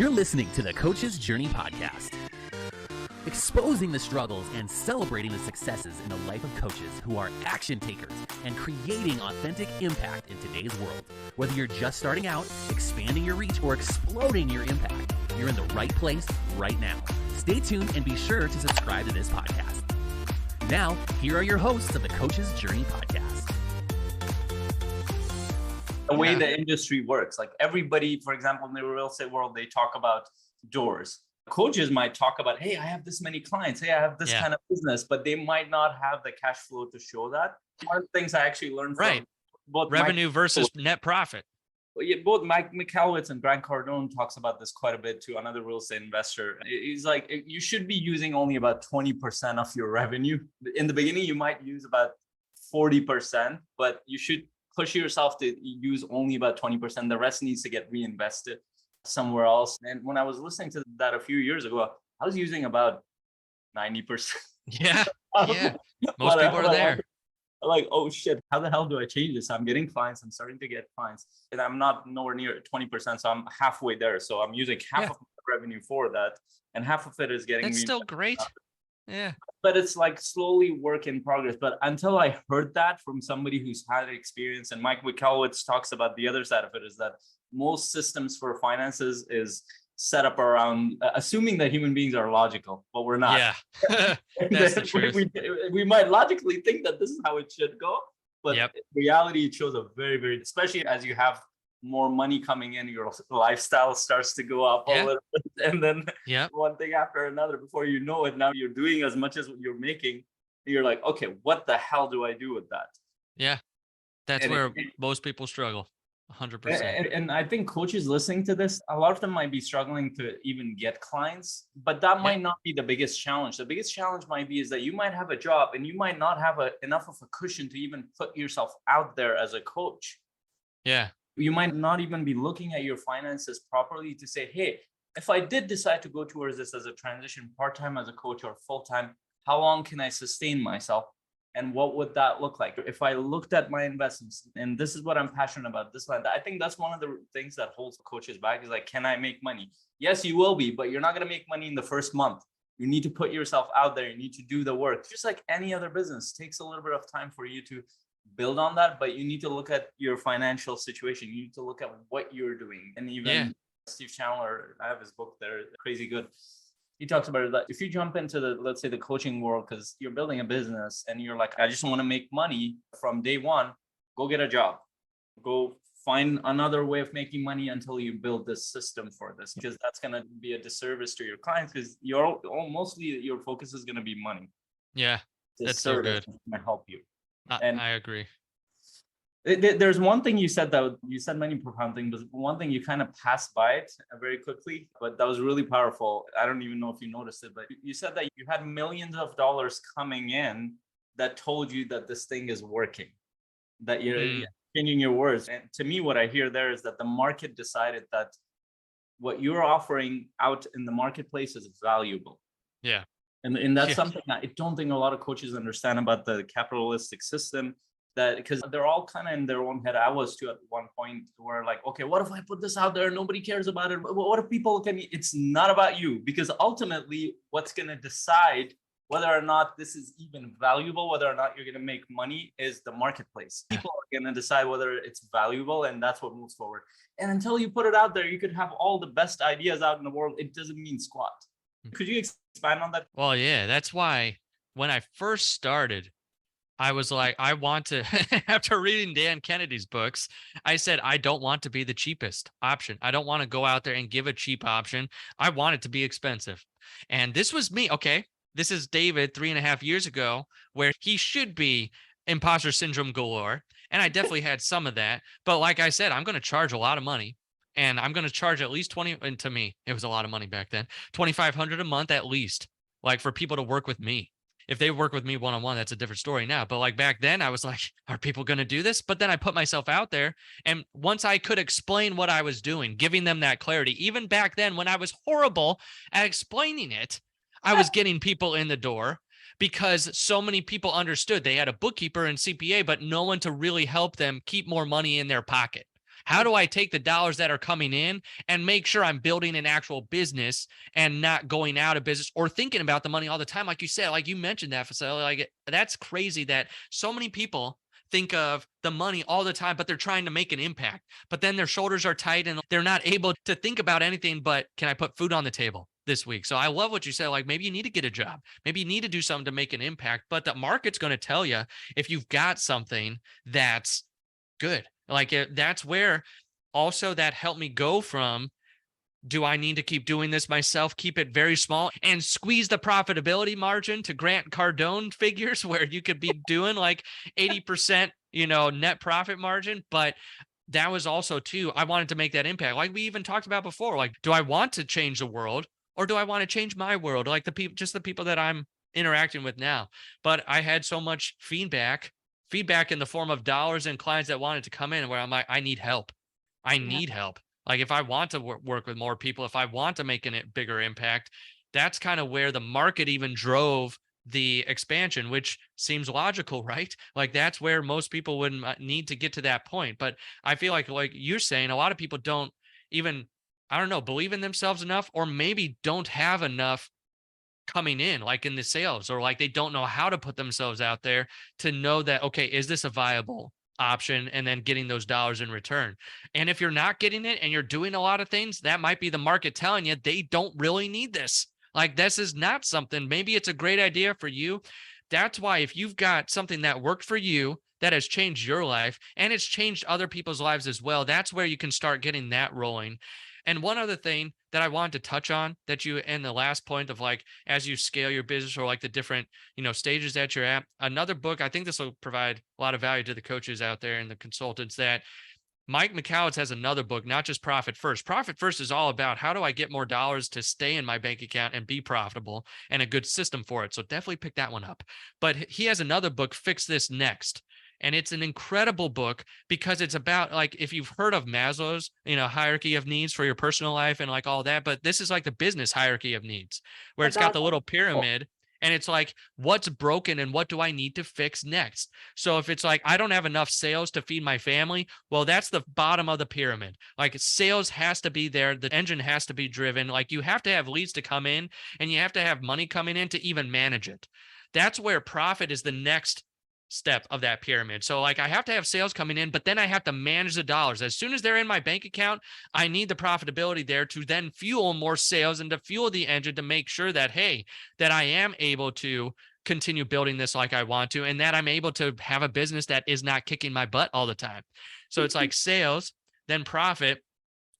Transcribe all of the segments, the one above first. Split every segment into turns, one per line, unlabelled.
You're listening to the Coach's Journey podcast, exposing the struggles and celebrating the successes in the life of coaches who are action takers and creating authentic impact in today's world. Whether you're just starting out, expanding your reach, or exploding your impact, you're in the right place right now. Stay tuned and be sure to subscribe to this podcast. Now, here are your hosts of the Coach's Journey podcast.
The way the industry works, like everybody, for example, in the real estate world, they talk about doors. Coaches might talk about, hey, I have this many clients. Hey, I have this kind of business, but they might not have the cash flow to show that. One of the things I actually learned from both
revenue versus net profit.
Both Mike Michalowicz and Grant Cardone talks about this quite a bit too. Another real estate investor. He's like, you should be using only about 20% of your revenue. In the beginning, you might use about 40%, but you should push yourself to use only about 20%. The rest needs to get reinvested somewhere else. And when I was listening to that a few years ago, I was using about 90%.
Yeah. Most people are there.
Like, oh shit, how the hell do I change this? I'm getting clients. I'm starting to get clients. And I'm not nowhere near 20%. So I'm halfway there. So I'm using half of my revenue for that. And half of it is getting
That's still great. Yeah.
But it's like slowly work in progress. But until I heard that from somebody who's had experience, and Mike Michalowicz talks about the other side of it, is that most systems for finances is set up around assuming that human beings are logical, but we're not.
Yeah, that's the truth.
We might logically think that this is how it should go, but in reality, it shows a very, very, especially as you have more money coming in, your lifestyle starts to go up a little bit, and then one thing after another, before you know it, now you're doing as much as you're making. You're like, okay, what the hell do I do with that?
Yeah, that's where most people struggle. 100%.
And I think coaches listening to this, a lot of them might be struggling to even get clients, but that might not be the biggest challenge. The biggest challenge might be is that you might have a job and you might not have enough of a cushion to even put yourself out there as a coach.
Yeah.
You might not even be looking at your finances properly to say, hey, if I did decide to go towards this as a transition, part-time as a coach or full-time, how long can I sustain myself? And what would that look like? If I looked at my investments and this is what I'm passionate about, this one, I think that's one of the things that holds coaches back is like, can I make money? Yes, you will be, but you're not going to make money in the first month. You need to put yourself out there. You need to do the work. Just like any other business, it takes a little bit of time for you to build on that, but you need to look at your financial situation. You need to look at what you're doing. And even Steve Chandler, I have his book there, Crazy Good. He talks about it that if you jump into let's say the coaching world, because you're building a business and you're like, I just want to make money from day one, go get a job, go find another way of making money until you build this system for this, because that's going to be a disservice to your clients because mostly your focus is going to be money.
Yeah, that's so good.
Going to help you.
I agree.
There's one thing you said many profound things, but one thing you kind of passed by it very quickly, but that was really powerful. I don't even know if you noticed it, but you said that you had millions of dollars coming in that told you that this thing is working, that you're changing your words. And to me, what I hear there is that the market decided that what you're offering out in the marketplace is valuable.
Yeah.
And that's something I don't think a lot of coaches understand about the capitalistic system, that because they're all kind of in their own head. I was too at one point where like, okay, what if I put this out there? Nobody cares about it. What if people it's not about you, because ultimately what's going to decide whether or not this is even valuable, whether or not you're going to make money is the marketplace. People are going to decide whether it's valuable, and that's what moves forward. And until you put it out there, you could have all the best ideas out in the world. It doesn't mean squat. Could you expand on that?
Well, yeah, that's why when I first started, I was like, I want to, after reading Dan Kennedy's books, I said, I don't want to be the cheapest option. I don't want to go out there and give a cheap option. I want it to be expensive. And this was me. Okay. This is David 3.5 years ago, where he should be imposter syndrome galore. And I definitely had some of that. But like I said, I'm going to charge a lot of money. And I'm going to charge at least 20. And to me, it was a lot of money back then, $2,500 a month at least, like for people to work with me. If they work with me one-on-one, that's a different story now. But like back then I was like, are people going to do this? But then I put myself out there. And once I could explain what I was doing, giving them that clarity, even back then when I was horrible at explaining it, I was getting people in the door because so many people understood. They had a bookkeeper and CPA, but no one to really help them keep more money in their pocket. How do I take the dollars that are coming in and make sure I'm building an actual business and not going out of business or thinking about the money all the time? Like you said, like you mentioned that, Faisal, like that's crazy that so many people think of the money all the time, but they're trying to make an impact. But then their shoulders are tight and they're not able to think about anything but can I put food on the table this week? So I love what you said. Like maybe you need to get a job. Maybe you need to do something to make an impact, but the market's going to tell you if you've got something that's good. Like that's where also that helped me go from, do I need to keep doing this myself, keep it very small and squeeze the profitability margin to Grant Cardone figures where you could be doing like 80%, net profit margin. But that was also too, I wanted to make that impact. Like we even talked about before, like, do I want to change the world or do I want to change my world? Like just the people that I'm interacting with now. But I had so much feedback in the form of dollars and clients that wanted to come in where I'm like, I need help. I need help. Like if I want to work with more people, if I want to make a bigger impact, that's kind of where the market even drove the expansion, which seems logical, right? Like that's where most people would need to get to that point. But I feel like you're saying, a lot of people don't even, I don't know, believe in themselves enough, or maybe don't have enough coming in, like in the sales, or like they don't know how to put themselves out there to know that, okay, is this a viable option, and then getting those dollars in return. And if you're not getting it and you're doing a lot of things, that might be the market telling you they don't really need this. Like this is not something, maybe it's a great idea for you. That's why if you've got something that worked for you, that has changed your life and it's changed other people's lives as well, that's where you can start getting that rolling. And one other thing that I wanted to touch on that you, in the last point of like, as you scale your business or like the different, stages that you're at, another book, I think this will provide a lot of value to the coaches out there and the consultants, that Mike McCallowitz has another book, not just Profit First. Profit First is all about how do I get more dollars to stay in my bank account and be profitable, and a good system for it. So definitely pick that one up. But he has another book, Fix This Next. And it's an incredible book because it's about, like, if you've heard of Maslow's, hierarchy of needs for your personal life and like all that, but this is like the business hierarchy of needs, where it's got the little pyramid. And it's like, what's broken and what do I need to fix next? So if it's like, I don't have enough sales to feed my family, well, that's the bottom of the pyramid. Like sales has to be there. The engine has to be driven. Like you have to have leads to come in and you have to have money coming in to even manage it. That's where profit is the next step of that pyramid. So like I have to have sales coming in, but then I have to manage the dollars. As soon as they're in my bank account, I need the profitability there to then fuel more sales and to fuel the engine to make sure that, hey, that I am able to continue building this like I want to, and that I'm able to have a business that is not kicking my butt all the time. So it's like sales, then profit.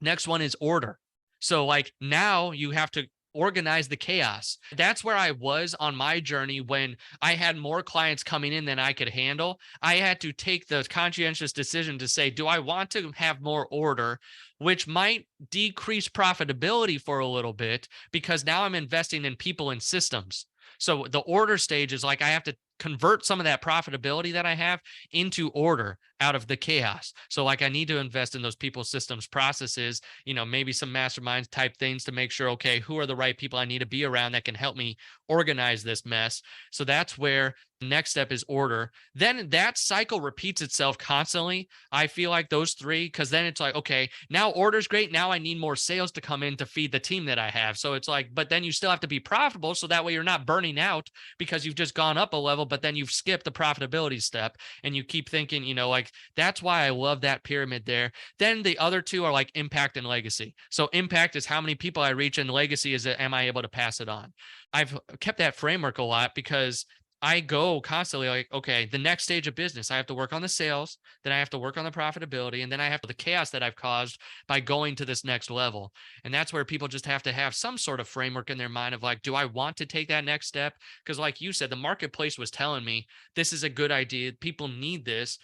Next one is order. So like now you have to organize the chaos. That's where I was on my journey when I had more clients coming in than I could handle. I had to take the conscientious decision to say, do I want to have more order, which might decrease profitability for a little bit because now I'm investing in people and systems. So the order stage is like I have to convert some of that profitability that I have into order out of the chaos. So like I need to invest in those people, systems, processes, maybe some masterminds type things to make sure, okay, who are the right people I need to be around that can help me organize this mess. So that's where the next step is order. Then that cycle repeats itself constantly. I feel like those three, because then it's like, okay, now order's great. Now I need more sales to come in to feed the team that I have. So it's like, but then you still have to be profitable. So that way you're not burning out because you've just gone up a level, but then you've skipped the profitability step and you keep thinking, like that's why I love that pyramid there. Then the other two are like impact and legacy. So impact is how many people I reach, and legacy is, am I able to pass it on? I've kept that framework a lot because I go constantly like, okay, the next stage of business, I have to work on the sales, then I have to work on the profitability, and then I have the chaos that I've caused by going to this next level. And that's where people just have to have some sort of framework in their mind of like, do I want to take that next step? Because like you said, the marketplace was telling me this is a good idea. People need this.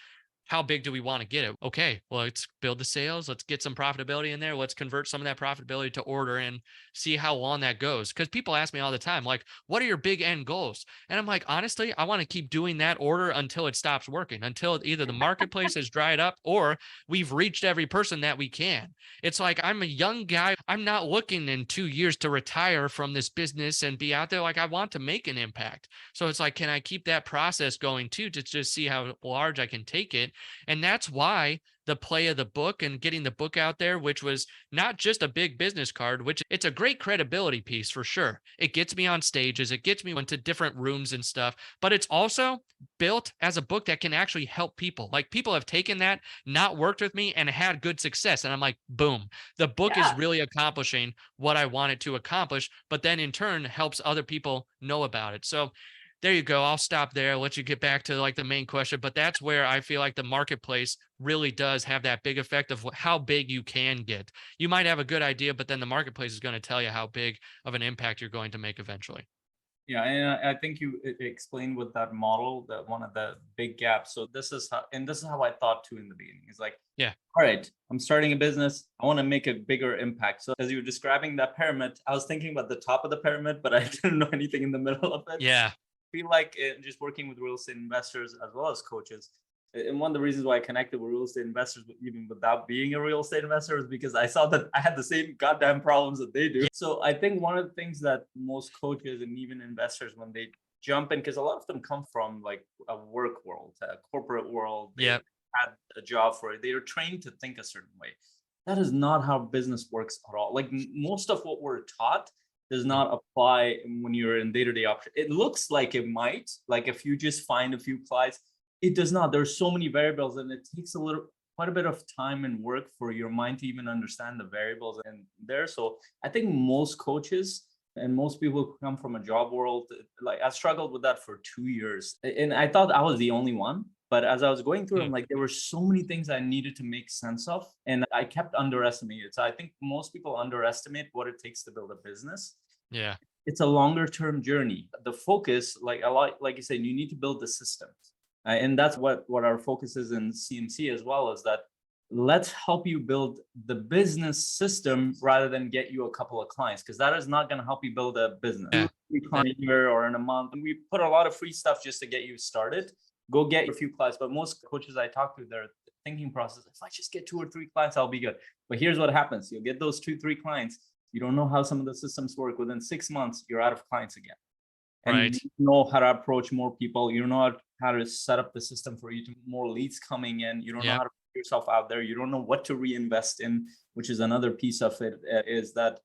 How big do we want to get it? Okay, well, let's build the sales. Let's get some profitability in there. Let's convert some of that profitability to order and see how long that goes. Because people ask me all the time, like, what are your big end goals? And I'm like, honestly, I want to keep doing that order until it stops working, until either the marketplace has dried up or we've reached every person that we can. It's like, I'm a young guy. I'm not looking in 2 years to retire from this business and be out there. Like, I want to make an impact. So it's like, can I keep that process going too, to just see how large I can take it? And that's why the play of the book and getting the book out there, which was not just a big business card, which it's a great credibility piece for sure. It gets me on stages, it gets me into different rooms and stuff, but it's also built as a book that can actually help people. Like people have taken that, not worked with me and had good success. And I'm like, boom, the book is really accomplishing what I want it to accomplish, but then in turn helps other people know about it. So there you go. I'll stop there. I'll let you get back to like the main question, but that's where I feel like the marketplace really does have that big effect of how big you can get. You might have a good idea, but then the marketplace is going to tell you how big of an impact you're going to make eventually.
Yeah, and I think you explained with that model that one of the big gaps. So this is how I thought too in the beginning. It's like,
yeah,
all right, I'm starting a business. I want to make a bigger impact. So as you were describing that pyramid, I was thinking about the top of the pyramid, but I didn't know anything in the middle of it.
Yeah.
Feel like just working with real estate investors as well as coaches. And one of the reasons why I connected with real estate investors, even without being a real estate investor, is because I saw that I had the same goddamn problems that they do. So I think one of the things that most coaches and even investors, when they jump in, because a lot of them come from like a work world, a corporate world, they had a job for it, they are trained to think a certain way. That is not how business works at all. Like most of what we're taught does not apply when you're in day-to-day operation. It looks like it might, like if you just find a few clients, it does not. There's so many variables and it takes quite a bit of time and work for your mind to even understand the variables in there. So I think most coaches and most people who come from a job world, like I struggled with that for 2 years. And I thought I was the only one. But as I was going through, I'm like, there were so many things I needed to make sense of. And I kept underestimating it. So I think most people underestimate what it takes to build a business.
Yeah.
It's a longer term journey. The focus, like you said, you need to build the systems. And that's what our focus is in CMC as well, is that let's help you build the business system rather than get you a couple of clients, because that is not going to help you build a business.
Yeah.
A year or in a month. And we put a lot of free stuff just to get you started. Go get a few clients. But most coaches I talk to, their thinking process, if I just get 2 or 3 clients, I'll be good. But here's what happens. You'll get those 2-3 clients. You don't know how some of the systems work. Within 6 months, you're out of clients again. And you know how to approach more people. You know how to set up the system for you to more leads coming in. You don't know how to put yourself out there. You don't know what to reinvest in, which is another piece of it, is that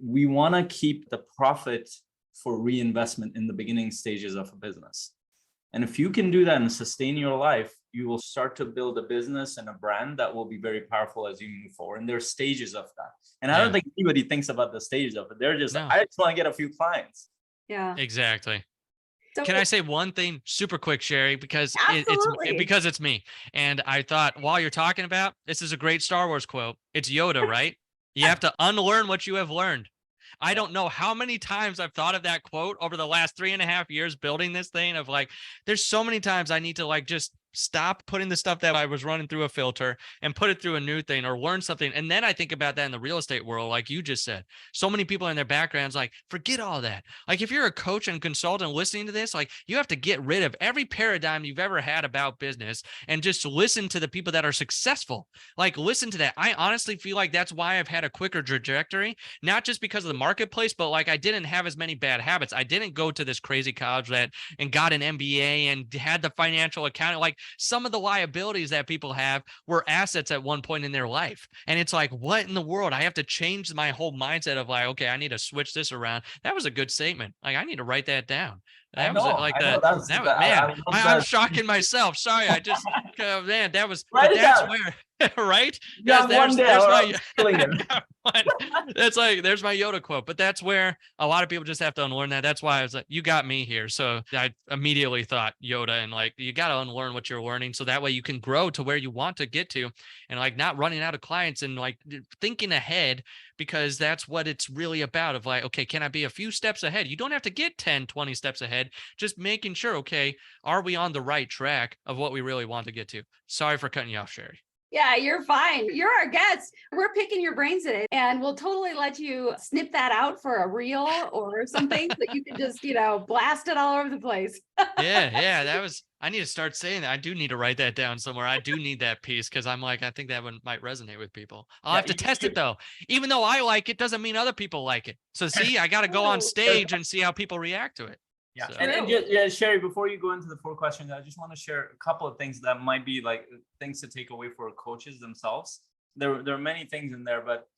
we want to keep the profit for reinvestment in the beginning stages of a business. And if you can do that and sustain your life, you will start to build a business and a brand that will be very powerful as you move forward. And there's stages of that. And I don't think anybody thinks about the stages of it. They're just like, I just want to get a few clients.
Yeah,
exactly.
So
Can I say one thing super quick, Sheri, because it's me. And I thought while you're talking about, this is a great Star Wars quote. It's Yoda, right? You have to unlearn what you have learned. I don't know how many times I've thought of that quote over the last 3.5 years building this thing of like, there's so many times I need to like just stop putting the stuff that I was running through a filter and put it through a new thing or learn something. And then I think about that in the real estate world, like you just said, so many people in their backgrounds, like forget all that. Like if you're a coach and consultant listening to this, like you have to get rid of every paradigm you've ever had about business and just listen to the people that are successful. Like listen to that. I honestly feel like that's why I've had a quicker trajectory, not just because of the marketplace, but like I didn't have as many bad habits. I didn't go to this crazy college and got an MBA and had the financial accounting. Like some of the liabilities that people have were assets at one point in their life. And it's like, what in the world? I have to change my whole mindset of like, okay, I need to switch this around. That was a good statement. Like, I need to write that down. That was like I'm shocking myself. Sorry. I just, man, that was, but that's where, right? There's my Yoda quote, but that's where a lot of people just have to unlearn that. That's why I was like, you got me here. So I immediately thought Yoda, and like, you got to unlearn what you're learning. So that way you can grow to where you want to get to, and like not running out of clients and like thinking ahead, because that's what it's really about of like, okay, can I be a few steps ahead? You don't have to get 10, 20 steps ahead, just making sure, okay, are we on the right track of what we really want to get to? Sorry for cutting you off, Sheri.
Yeah, you're fine. You're our guest. We're picking your brains today, and we'll totally let you snip that out for a reel or something that you can just, blast it all over the place.
Yeah. I need to start saying that. I do need to write that down somewhere. I do need that piece because I'm like, I think that one might resonate with people. I'll have to test it though. Even though I like it, doesn't mean other people like it. So see, I got to go on stage and see how people react to it.
Yeah.
So-
And just, yeah, Sheri, before you go into the 4 questions, I just want to share a couple of things that might be like things to take away for coaches themselves. There are many things in there, but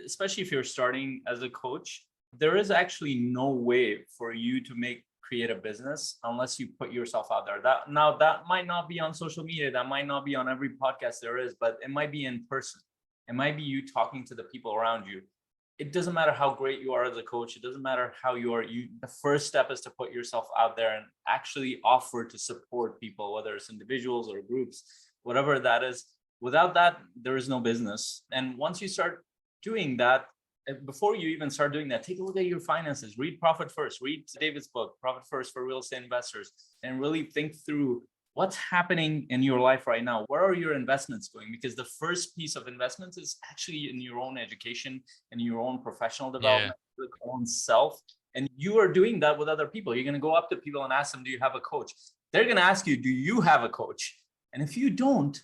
especially if you're starting as a coach, there is actually no way for you to create a business unless you put yourself out there. That might not be on social media, that might not be on every podcast there is, but it might be in person. It might be you talking to the people around you. It doesn't matter how great you are as a coach. It doesn't matter how you are. The first step is to put yourself out there and actually offer to support people, whether it's individuals or groups, whatever that is. Without that, there is no business. And once you start doing that, before you even start doing that, take a look at your finances. Read Profit First. Read David's book, Profit First for Real Estate Investors, and really think through what's happening in your life right now. Where are your investments going? Because the first piece of investments is actually in your own education and your own professional development, your own self. And you are doing that with other people. You're going to go up to people and ask them, do you have a coach? They're going to ask you, do you have a coach? And if you don't,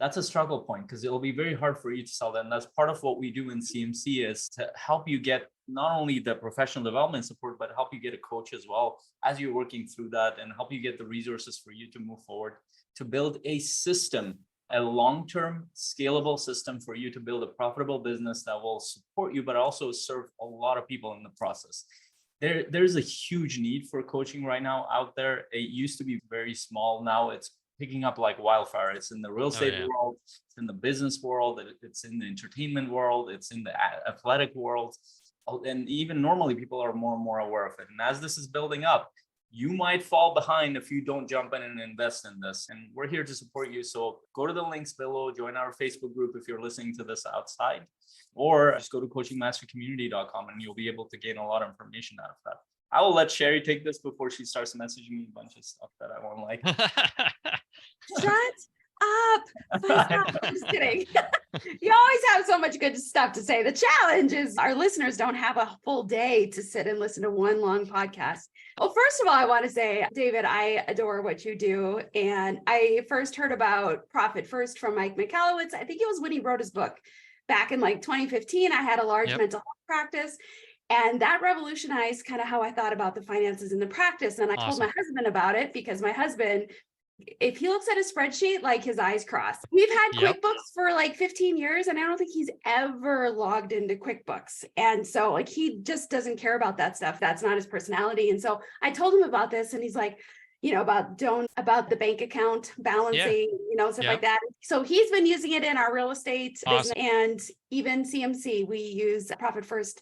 that's a struggle point, because it'll be very hard for you to sell that. And that's part of what we do in CMC, is to help you get not only the professional development support, but help you get a coach as well as you're working through that, and help you get the resources for you to move forward, to build a system, a long-term scalable system for you to build a profitable business that will support you, but also serve a lot of people in the process. There's a huge need for coaching right now out there. It used to be very small. Now it's picking up like wildfire. It's in the real estate world, it's in the business world, it's in the entertainment world, it's in the athletic world. And even normally people are more and more aware of it. And as this is building up, you might fall behind if you don't jump in and invest in this. And we're here to support you. So go to the links below, join our Facebook group if you're listening to this outside, or just go to coachingmastercommunity.com and you'll be able to gain a lot of information out of that. I will let Sheri take this before she starts messaging me a bunch of stuff that I won't like.
Shut up. Faisal. I'm just kidding. You always have so much good stuff to say. The challenge is our listeners don't have a full day to sit and listen to one long podcast. Well, first of all, I want to say, David, I adore what you do. And I first heard about Profit First from Mike Michalowicz. I think it was when he wrote his book back in like 2015. I had a large mental health practice. And that revolutionized kind of how I thought about the finances in the practice. And I told my husband about it, because my husband, if he looks at a spreadsheet, like his eyes cross. We've had QuickBooks for like 15 years, and I don't think he's ever logged into QuickBooks. And so like, he just doesn't care about that stuff. That's not his personality. And so I told him about this, and he's like, you know, about the bank account balancing, you know, stuff like that. So he's been using it in our real estate business, and even CMC, we use Profit First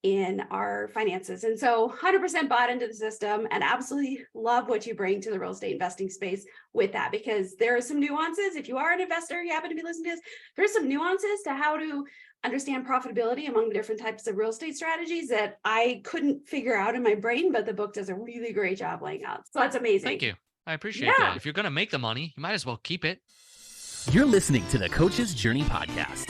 in our finances. And so 100% bought into the system, and absolutely love what you bring to the real estate investing space with that, because there are some nuances. If you are an investor, you happen to be listening to this, there's some nuances to how to understand profitability among the different types of real estate strategies that I couldn't figure out in my brain, but the book does a really great job laying out. So that's amazing.
Thank you. I appreciate that. If you're going to make the money, you might as well keep it.
You're listening to the Coach's Journey Podcast.